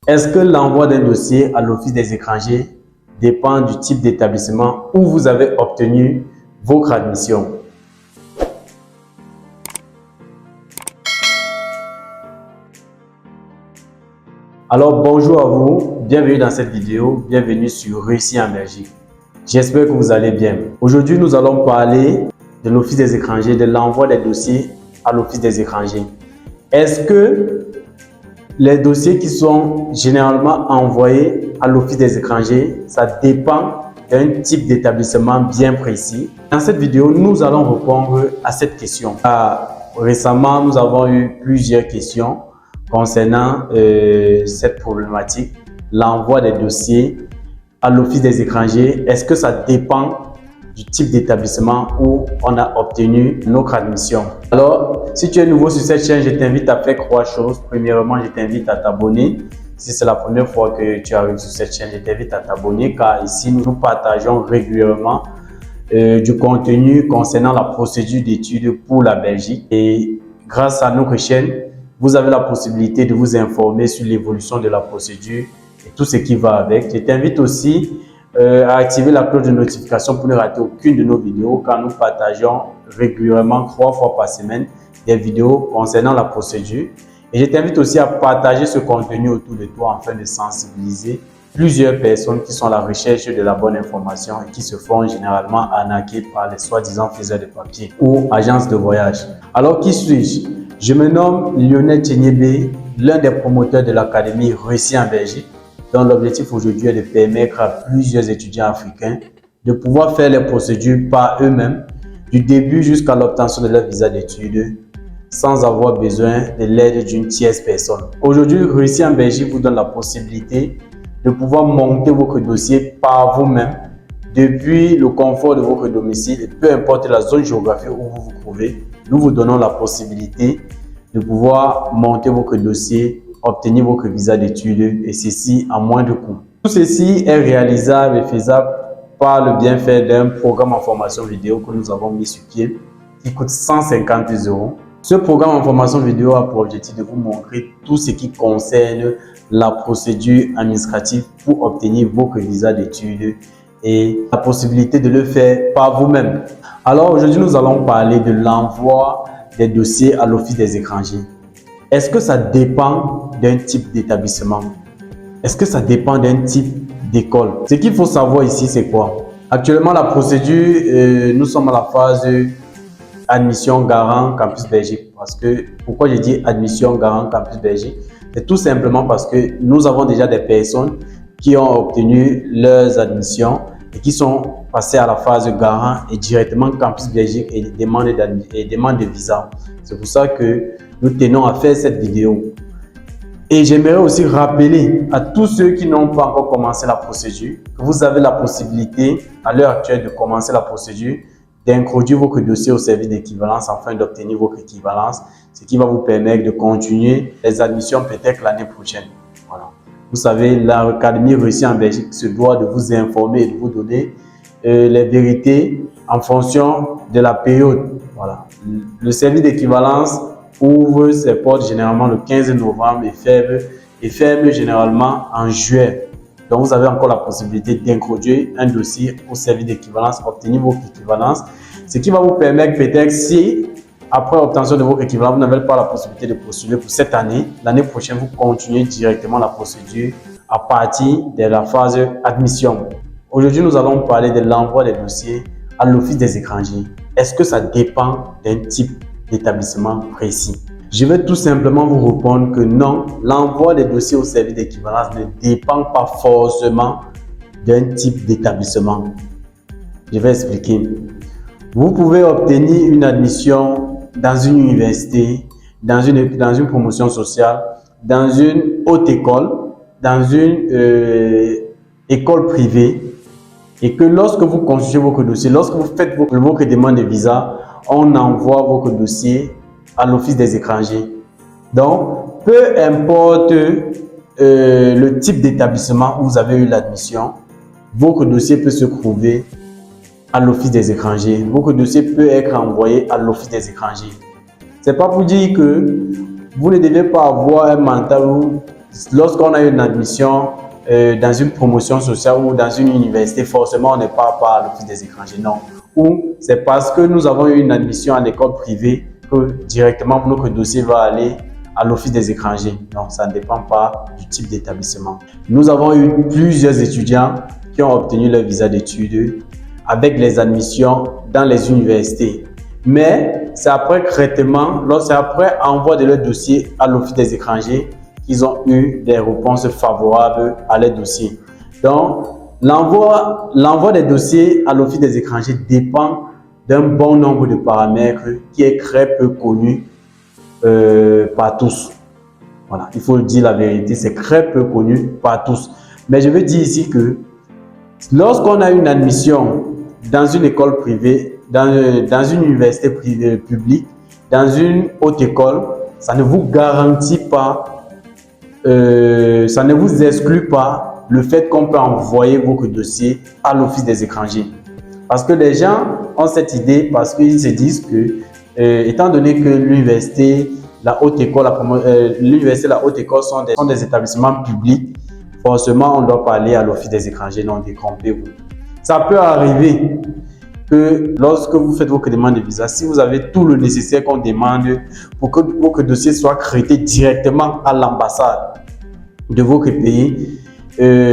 Est-ce que l'envoi d'un dossier à l'Office des étrangers dépend du type d'établissement où vous avez obtenu votre admission? Alors bonjour à vous, bienvenue dans cette vidéo, bienvenue sur Réussir en Belgique. J'espère que vous allez bien. Aujourd'hui, nous allons parler de l'Office des étrangers, de l'envoi des dossiers à l'Office des étrangers. Est-ce que les dossiers qui sont généralement envoyés à l'Office des étrangers, ça dépend d'un type d'établissement bien précis? Dans cette vidéo, nous allons répondre à cette question. Récemment, nous avons eu plusieurs questions concernant cette problématique, l'envoi des dossiers à l'Office des étrangers. Est-ce que ça dépend du type d'établissement où on a obtenu notre admission? Alors, si tu es nouveau sur cette chaîne, je t'invite à faire 3 choses. Premièrement, je t'invite à t'abonner. Si c'est la première fois que tu arrives sur cette chaîne, je t'invite à t'abonner car ici, nous partageons régulièrement du contenu concernant la procédure d'études pour la Belgique. Et grâce à notre chaîne, vous avez la possibilité de vous informer sur l'évolution de la procédure et tout ce qui va avec. Je t'invite aussi à activer la cloche de notification pour ne rater aucune de nos vidéos car nous partageons régulièrement 3 fois par semaine des vidéos concernant la procédure. Et je t'invite aussi à partager ce contenu autour de toi afin de sensibiliser plusieurs personnes qui sont à la recherche de la bonne information et qui se font généralement arnaquer par les soi-disant faiseurs de papier ou agences de voyage. Alors, qui suis-je? Je me nomme Lionel Tchenyebe, l'un des promoteurs de l'Académie Réussir en Belgique, dont l'objectif aujourd'hui est de permettre à plusieurs étudiants africains de pouvoir faire les procédures par eux-mêmes, du début jusqu'à l'obtention de leur visa d'études, sans avoir besoin de l'aide d'une tierce personne. Aujourd'hui, Réussir en Belgique vous donne la possibilité de pouvoir monter votre dossier par vous-même depuis le confort de votre domicile et peu importe la zone géographique où vous vous trouvez. Nous vous donnons la possibilité de pouvoir monter votre dossier, obtenir votre visa d'études et ceci à moindre coût. Tout ceci est réalisable et faisable par le bienfait d'un programme en formation vidéo que nous avons mis sur pied qui coûte 150 €. Ce programme en formation vidéo a pour objectif de vous montrer tout ce qui concerne la procédure administrative pour obtenir votre visa d'études et la possibilité de le faire par vous-même. Alors aujourd'hui, nous allons parler de l'envoi des dossiers à l'Office des étrangers. Est-ce que ça dépend d'un type d'établissement? Est-ce que ça dépend d'un type d'école? Ce qu'il faut savoir ici, c'est quoi? Actuellement, la procédure, nous sommes à la phase admission garant campus Belgique. Pourquoi je dis admission garant campus Belgique? C'est tout simplement parce que nous avons déjà des personnes qui ont obtenu leurs admissions et qui sont passées à la phase garant et directement campus Belgique et demande de visa. C'est pour ça que nous tenons à faire cette vidéo. Et j'aimerais aussi rappeler à tous ceux qui n'ont pas encore commencé la procédure que vous avez la possibilité à l'heure actuelle de commencer la procédure, d'introduire votre dossier au service d'équivalence afin d'obtenir votre équivalence, ce qui va vous permettre de continuer les admissions peut-être l'année prochaine. Voilà. Vous savez, l'Académie Réussir en Belgique se doit de vous informer et de vous donner les vérités en fonction de la période. Voilà. Le service d'équivalence ouvre ses portes généralement le 15 novembre et ferme généralement en juillet. Donc, vous avez encore la possibilité d'introduire un dossier au service d'équivalence, obtenir votre équivalence, ce qui va vous permettre peut-être si, après obtention de votre équivalence, vous n'avez pas la possibilité de postuler pour cette année, l'année prochaine, vous continuez directement la procédure à partir de la phase admission. Aujourd'hui, nous allons parler de l'envoi des dossiers à l'Office des étrangers. Est-ce que ça dépend d'un type d'établissement précis? Je vais tout simplement vous répondre que non, l'envoi des dossiers au service d'équivalence ne dépend pas forcément d'un type d'établissement. Je vais expliquer. Vous pouvez obtenir une admission dans une université, dans une promotion sociale, dans une haute école, dans une école privée et que lorsque vous consultez votre dossier, lorsque vous faites votre demande de visa, on envoie votre dossier à l'Office des étrangers. Donc, peu importe le type d'établissement où vous avez eu l'admission, votre dossier peut se trouver à l'Office des étrangers. Votre dossier peut être envoyé à l'Office des étrangers. C'est pas pour dire que vous ne devez pas avoir un mental où lorsqu'on a une admission dans une promotion sociale ou dans une université, forcément on ne part pas à l'office des étrangers, non. Ou c'est parce que nous avons eu une admission en école privée que directement notre dossier va aller à l'office des étrangers. Non, ça ne dépend pas du type d'établissement. Nous avons eu plusieurs étudiants qui ont obtenu leur visa d'études avec les admissions dans les universités. Mais c'est après traitement, c'est après envoi de leur dossier à l'office des étrangers qu'ils ont eu des réponses favorables à leur dossier. Donc, l'envoi des dossiers à l'office des étrangers dépend d'un bon nombre de paramètres qui est très peu connu par tous. Voilà, il faut dire la vérité, c'est très peu connu par tous. Mais je veux dire ici que lorsqu'on a une admission dans une école privée, dans une université privée publique, dans une haute école, ça ne vous garantit pas, ça ne vous exclut pas le fait qu'on peut envoyer votre dossier à l'office des étrangers. Parce que les gens ont cette idée, parce qu'ils se disent que, étant donné que l'université, la haute école, l'université et la haute école sont des établissements publics, forcément, on doit pas aller à l'office des étrangers, non, détrompez-vous. Ça peut arriver que lorsque vous faites votre demande de visa, si vous avez tout le nécessaire qu'on demande pour que votre dossier soit traité directement à l'ambassade de votre pays,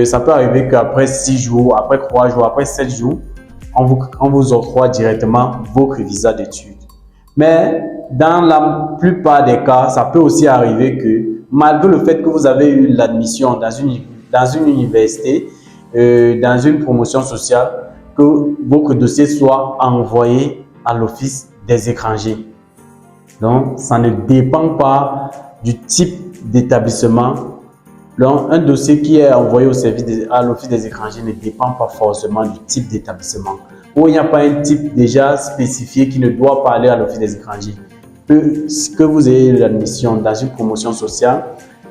ça peut arriver qu'après 6 jours, après 3 jours, après 7 jours, on vous octroie directement votre visa d'études. Mais dans la plupart des cas, ça peut aussi arriver que malgré le fait que vous avez eu l'admission dans une université, dans une promotion sociale, que votre dossier soit envoyé à l'office des étrangers. Donc, ça ne dépend pas du type d'établissement. Donc, un dossier qui est envoyé à l'office des étrangers ne dépend pas forcément du type d'établissement. Ou il n'y a pas un type déjà spécifié qui ne doit pas aller à l'office des étrangers. Que vous ayez l'admission dans une promotion sociale,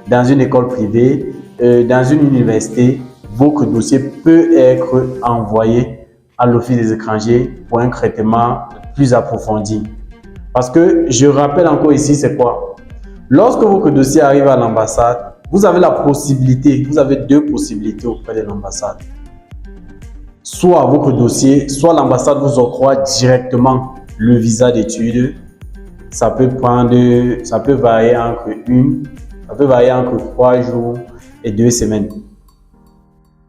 dans une école privée, dans une université, votre dossier peut être envoyé à l'office des étrangers pour un traitement plus approfondi. Parce que je rappelle encore ici, c'est quoi? Lorsque votre dossier arrive à l'ambassade, vous avez la possibilité, vous avez 2 possibilités auprès de l'ambassade. Soit votre dossier, soit l'ambassade vous octroie directement le visa d'études. Ça peut varier entre 3 jours et 2 semaines.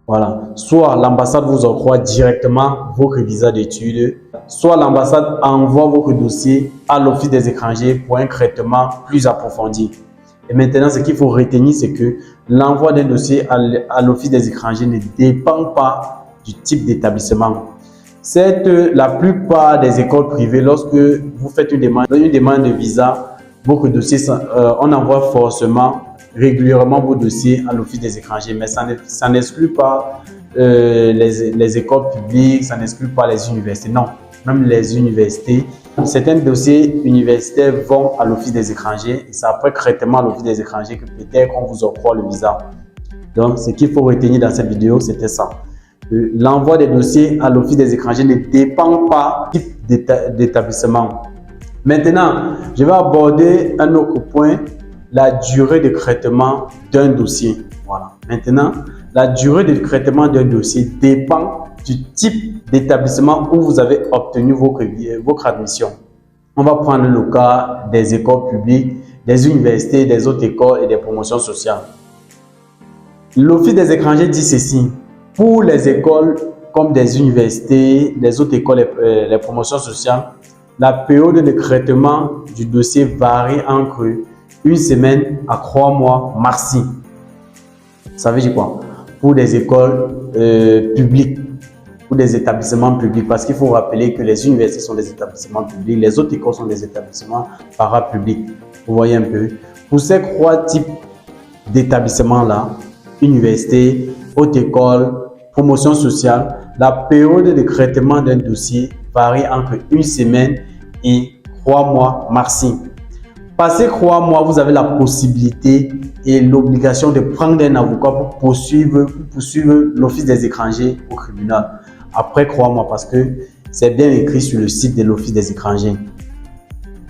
Voilà. Soit l'ambassade vous octroie directement votre visa d'études, soit l'ambassade envoie votre dossier à l'office des étrangers pour un traitement plus approfondi. Et maintenant, ce qu'il faut retenir, c'est que l'envoi d'un dossier à l'office des étrangers ne dépend pas du type d'établissement. La plupart des écoles privées, lorsque vous faites une demande de visa, votre dossier, on envoie forcément régulièrement vos dossiers à l'office des étrangers, mais ça n'exclut pas les écoles publiques, ça n'exclut pas les universités. Non, même les universités, certains dossiers universitaires vont à l'office des étrangers et c'est après traitement à l'office des étrangers que peut-être on vous octroie le visa. Donc, ce qu'il faut retenir dans cette vidéo, c'était ça. L'envoi des dossiers à l'office des étrangers ne dépend pas du type d'établissement. Maintenant, je vais aborder un autre point, la durée de traitement d'un dossier. Voilà. Maintenant, la durée de traitement d'un dossier dépend du type d'établissement où vous avez obtenu votre admission. On va prendre le cas des écoles publiques, des universités, des autres écoles et des promotions sociales. L'office des étrangers dit ceci: pour les écoles comme des universités, les autres écoles, les promotions sociales, la période de traitement du dossier varie entre 1 semaine à 3 mois maxi. Ça veut dire quoi? Pour des écoles publiques, pour des établissements publics, parce qu'il faut rappeler que les universités sont des établissements publics, les autres écoles sont des établissements parapublics. Vous voyez un peu? Pour ces 3 types d'établissements-là, université, haute école, promotion sociale, la période de traitement d'un dossier varie entre 1 semaine et 3 mois maxi. Passé 3 mois, vous avez la possibilité et l'obligation de prendre un avocat pour poursuivre l'office des étrangers au tribunal. Après 3 mois, parce que c'est bien écrit sur le site de l'office des étrangers.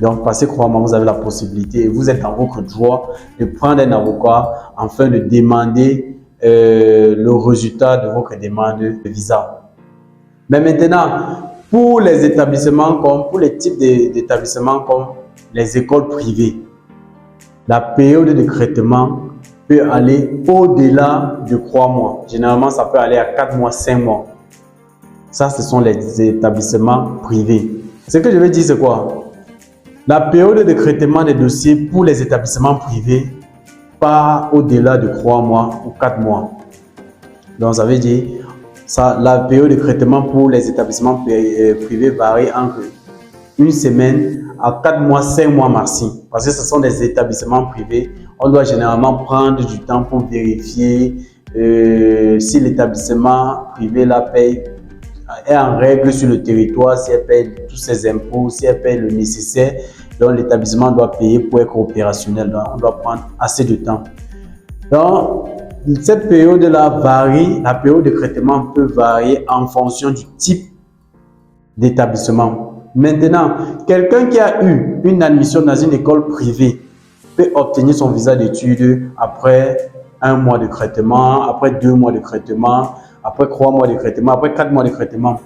Donc, parce que croyez-moi, vous avez la possibilité et vous êtes dans votre droit de prendre un avocat afin de demander le résultat de votre demande de visa. Mais maintenant, pour les établissements pour les types d'établissements comme les écoles privées, la période de traitement peut aller au-delà de 3 mois. Généralement, ça peut aller à 4 mois, 5 mois. Ça, ce sont les établissements privés. Ce que je veux dire, c'est quoi? La période de traitement des dossiers pour les établissements privés pas au-delà de 3 mois ou 4 mois. Donc, ça veut dire la période de traitement pour les établissements privés varie entre une semaine à 4 mois, 5 mois maximum. Parce que ce sont des établissements privés. On doit généralement prendre du temps pour vérifier si l'établissement privé la paye est en règle sur le territoire, si elle paye tous ses impôts, si elle paye le nécessaire. Donc, l'établissement doit payer pour être opérationnel. Donc, on doit prendre assez de temps. Donc, cette période-là varie. La période de traitement peut varier en fonction du type d'établissement. Maintenant, quelqu'un qui a eu une admission dans une école privée peut obtenir son visa d'études après 1 mois de traitement, après 2 mois de traitement, après 3 mois de traitement, après 4 mois de traitement.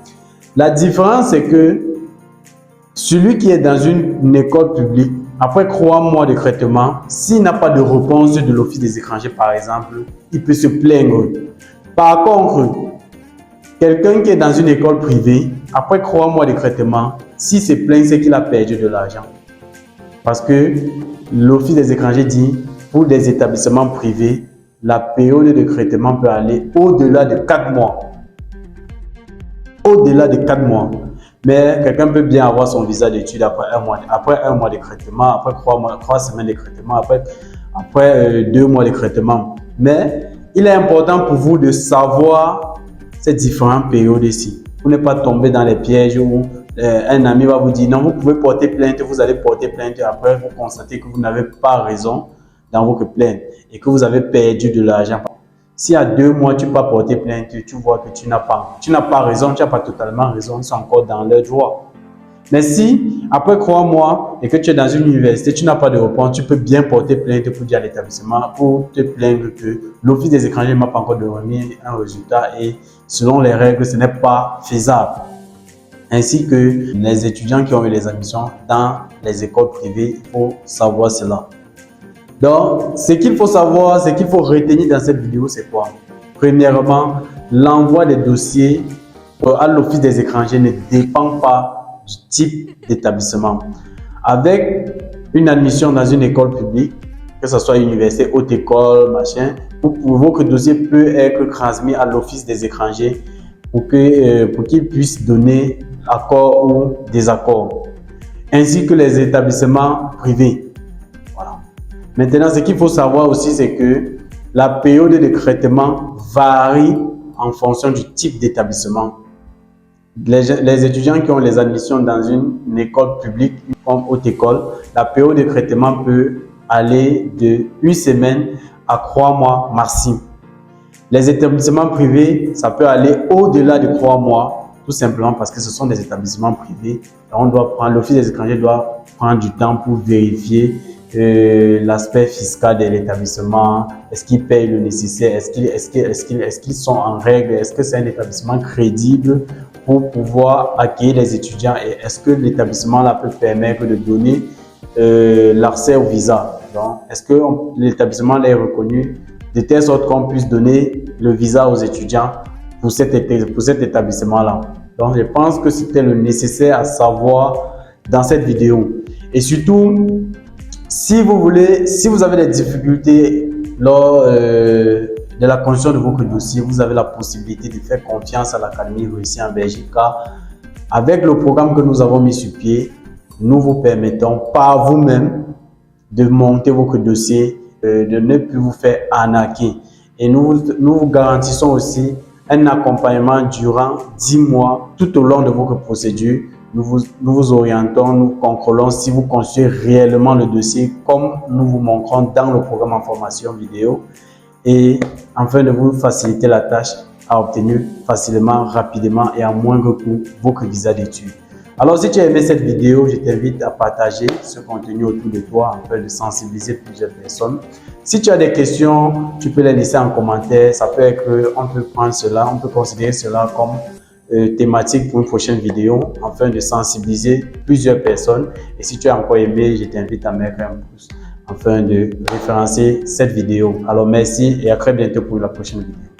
La différence, c'est que celui qui est dans une école publique, après 3 mois de traitement, s'il n'a pas de réponse de l'Office des étrangers, par exemple, il peut se plaindre. Par contre, quelqu'un qui est dans une école privée, après 3 mois de traitement, s'il se plaint, c'est qu'il a perdu de l'argent. Parce que l'Office des étrangers dit, pour des établissements privés, la période de traitement peut aller au-delà de 4 mois. Au-delà de 4 mois. Mais quelqu'un peut bien avoir son visa d'études après 1 mois de traitement, après 3 semaines de traitement, après 2 mois de traitement. Mais il est important pour vous de savoir ces différentes périodes ici. Pour ne pas tomber dans les pièges où un ami va vous dire non, vous pouvez porter plainte, vous allez porter plainte. Après, vous constatez que vous n'avez pas raison dans votre plainte et que vous avez perdu de l'argent. Si à 2 mois, tu peux porter plainte, tu vois que tu n'as pas raison, tu n'as pas totalement raison, ils sont encore dans leur droit. Mais si, après 3 mois et que tu es dans une université, tu n'as pas de réponse, tu peux bien porter plainte pour dire à l'établissement, pour te plaindre que l'Office des étrangers ne m'a pas encore donné un résultat et selon les règles, ce n'est pas faisable. Ainsi que les étudiants qui ont eu les admissions dans les écoles privées, il faut savoir cela. Donc, ce qu'il faut savoir, ce qu'il faut retenir dans cette vidéo, c'est quoi? Premièrement, l'envoi des dossiers à l'Office des étrangers ne dépend pas du type d'établissement. Avec une admission dans une école publique, que ce soit université, haute école, machin, votre dossier peut être transmis à l'Office des étrangers pour qu'ils puissent donner accord ou désaccord, ainsi que les établissements privés. Maintenant, ce qu'il faut savoir aussi, c'est que la période de traitement varie en fonction du type d'établissement. Les étudiants qui ont les admissions dans une école publique comme haute école, la période de traitement peut aller de 1 semaine à 3 mois maximum. Les établissements privés, ça peut aller au-delà de 3 mois, tout simplement parce que ce sont des établissements privés. L'Office des étrangers doit prendre du temps pour vérifier l'aspect fiscal de l'établissement, est-ce qu'ils payent le nécessaire, est-ce qu'ils sont en règle, est-ce que c'est un établissement crédible pour pouvoir accueillir les étudiants et est-ce que l'établissement là peut permettre de donner l'accès au visa. Donc, est-ce que l'établissement est reconnu de telle sorte qu'on puisse donner le visa aux étudiants pour cet établissement-là. Donc, je pense que c'était le nécessaire à savoir dans cette vidéo. Et surtout, si vous avez des difficultés lors de la construction de votre dossier, vous avez la possibilité de faire confiance à l'Académie Réussie en Belgique. Car avec le programme que nous avons mis sur pied, nous vous permettons par vous-même de monter votre dossier, de ne plus vous faire arnaquer. Et nous vous garantissons aussi un accompagnement durant 10 mois tout au long de votre procédure. Nous vous orientons, nous contrôlons si vous construisez réellement le dossier comme nous vous montrons dans le programme en formation vidéo et afin de vous faciliter la tâche à obtenir facilement, rapidement et à moindre coût votre visa d'études. Alors, si tu as aimé cette vidéo, je t'invite à partager ce contenu autour de toi afin de sensibiliser plusieurs personnes. Si tu as des questions, tu peux les laisser en commentaire. Ça peut être qu'on peut prendre cela, on peut considérer cela comme thématique pour une prochaine vidéo afin de sensibiliser plusieurs personnes. Et si tu as encore aimé, je t'invite à mettre un pouce afin de référencer cette vidéo. Alors, merci et à très bientôt pour la prochaine vidéo.